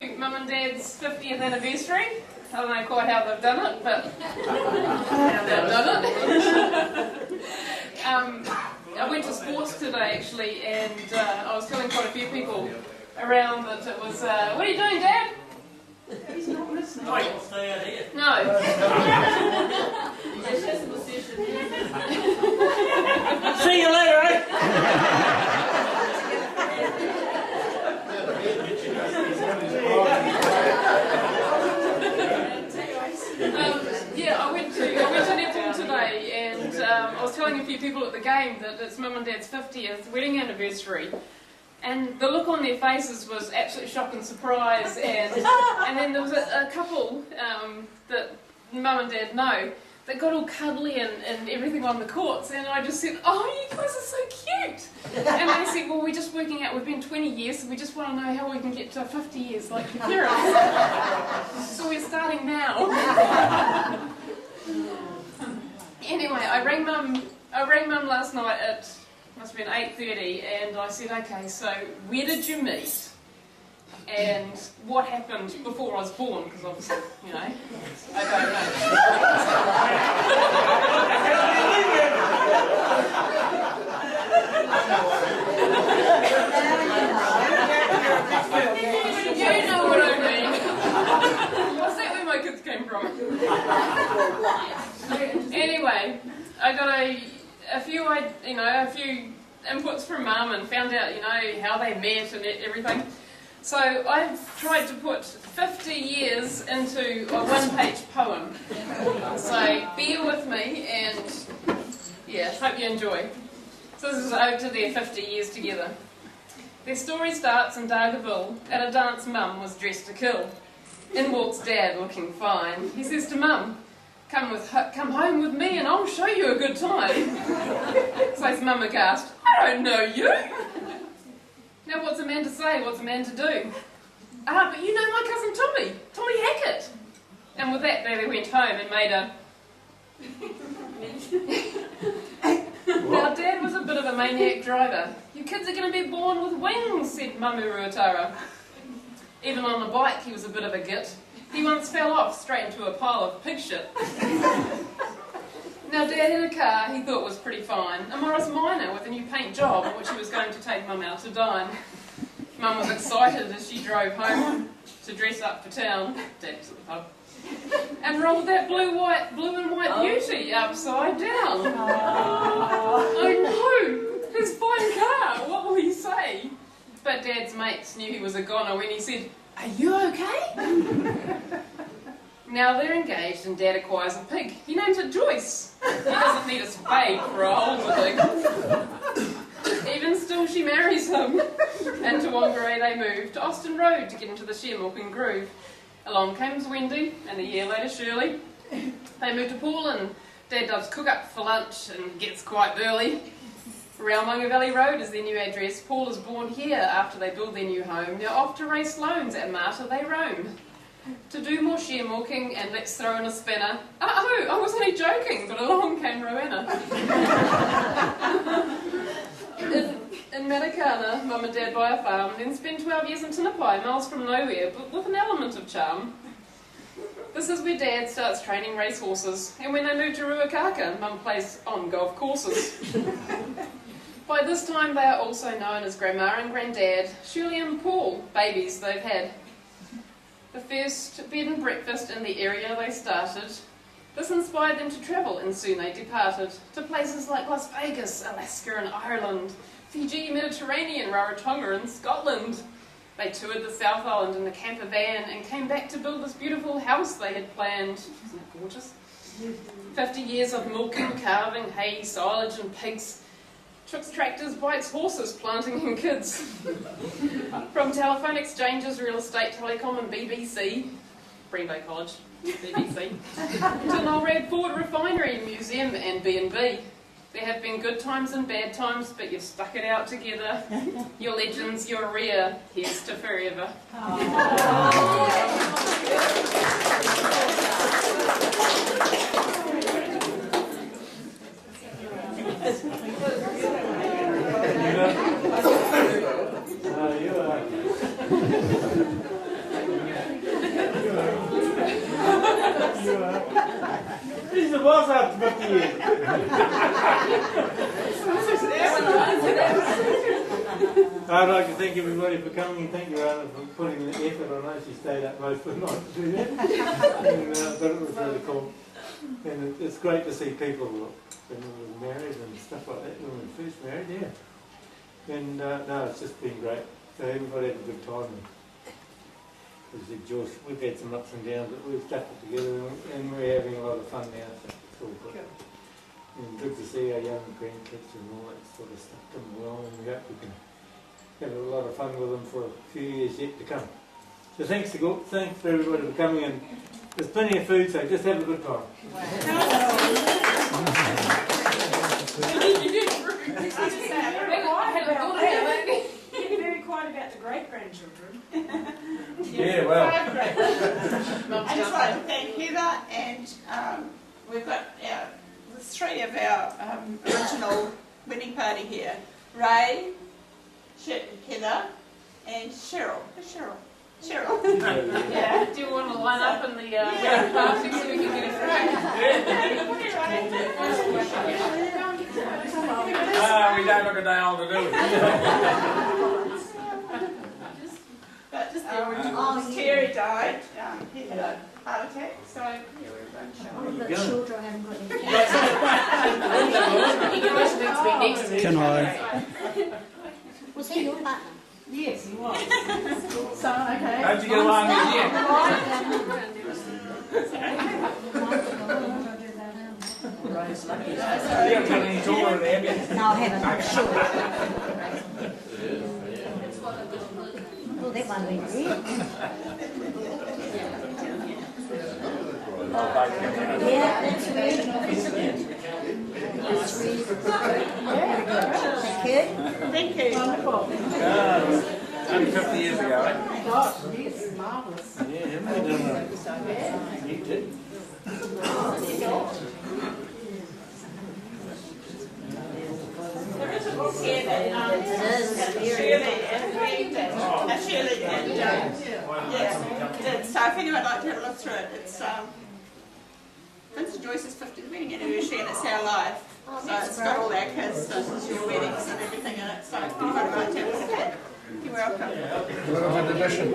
Mum and Dad's 50th anniversary. I don't know quite how they've done it, but how they've done it. I went to sports today actually, and I was telling quite a few people around that it was, what are you doing, Dad? He's not listening. Oh, you'll stay out here. No. See you later, eh? I went to netball today, and I was telling a few people at the game that it's Mum and Dad's 50th wedding anniversary, and the look on their faces was absolute shock and surprise, and then there was a couple that Mum and Dad know that got all cuddly and everything on the courts, and I just said, "Oh, you guys are so cute." And they said, "Well, we're just working out, we've been 20 years, so we just want to know how we can get to 50 years like your parents." So we're starting now. Anyway, I rang Mum last night at, must have been 8:30, and I said, "Okay, so where did you meet? And what happened before I was born?" Because obviously, you know, I don't know. You know what I mean. Was that where my kids came from? Anyway, I got a few inputs from Mum and found out, how they met and everything. So I've tried to put 50 years into a one-page poem. So bear with me and, hope you enjoy. So this is ode to their 50 years together. Their story starts in Dargaville. At a dance, Mum was dressed to kill. In walks Dad looking fine. He says to Mum, come home with me and I'll show you a good time. Says Mum aghast, "I don't know you." Now what's a man to say, what's a man to do? But you know my cousin Tommy Hackett. And with that they went home and made a... Now Dad was a bit of a maniac driver. "Your kids are going to be born with wings," said Mummy Ruatara. Even on the bike he was a bit of a git. He once fell off straight into a pile of pig shit. Now Dad had a car he thought was pretty fine, a Morris Minor with a new paint job which he was going to take Mum out to dine. Mum was excited as she drove home to dress up for town, Dad was at the pub, and rolled that blue and white beauty upside down. Oh no, his fine car, what will he say? But Dad's mates knew he was a goner when he said, "Are you okay?" Now they're engaged and Dad acquires a pig. He names it Joyce. He doesn't need a spade for a hole to dig. Even still she marries him. And to Whangarei they move to Austin Road to get into the share milking groove. Along comes Wendy and a year later Shirley. They move to Paul and Dad does cook up for lunch and gets quite burly. Railmonga Valley Road is their new address. Paul is born here after they build their new home. Now off to race loans at Marta they roam. To do more share milking, and let's throw in a spinner. Oh, I was only joking, but along came Rowena. In Matakana, Mum and Dad buy a farm, then spend 12 years in Tinapai, miles from nowhere, but with an element of charm. This is where Dad starts training race horses, and when they move to Ruakaka, Mum plays on golf courses. By this time, they are also known as Grandma and Granddad, Shirley and Paul, babies they've had. The first bed and breakfast in the area they started. This inspired them to travel, and soon they departed to places like Las Vegas, Alaska and Ireland, Fiji, Mediterranean, Rarotonga and Scotland. They toured the South Island in a camper van and came back to build this beautiful house they had planned. Isn't it gorgeous? 50 years of milking, carving, hay, silage and pigs. Trucks, tractors, bikes, horses, planting and kids. From telephone exchanges, real estate, telecom and BBC, Brendo College, BBC, to Noel Ford Refinery, Museum and B&B. There have been good times and bad times, but you've stuck it out together. You're legends, you're rare. Here's to forever. You are. He's the boss after 50 years. I'd like to thank everybody for coming and thank your Anna for putting the effort. I know she stayed up most of the night to do that. But it was really cool. And it's great to see people when we were married and stuff like that, when we were first married, yeah. And no, it's just been great. So everybody had a good time. As you said, Joyce, we've had some ups and downs, but we've stuck it together and we're having a lot of fun now. So it's all good. And good to see our young grandkids and all that sort of stuff coming along, and we hope we can have a lot of fun with them for a few years yet to come. So thanks for everybody for coming, and there's plenty of food, so just have a good time. You're very quiet about the great-grandchildren. Yeah, well. I just like to thank Heather, and we've got the three of our original wedding party here. Ray, Heather, and Cheryl. Cheryl. Yeah. Do you want to line up in the wedding party so we can get a photo? We don't look a day older, do we? Terry died. He had a heart attack, so yeah, we're going to show him. The children haven't got any. Can I? Was he your partner? Yes, he was. So, okay. How'd you get along with you? You haven't got any taller than him. No, I haven't. Sure. Oh, that one went red. Yeah, that's red. That's red. Thank you. Thank you. Wonderful. Only 50 years ago, eh? Gosh, yes, marvellous. Yeah, haven't they done that? You did. There is a book here that Shirley and so if anyone would like to have a look through it, it's VincJoy's 50th wedding anniversary, and it's our life. So it's got all our kids and your weddings and everything in it. So if anyone would like to have a look at it, you're welcome. Limited edition.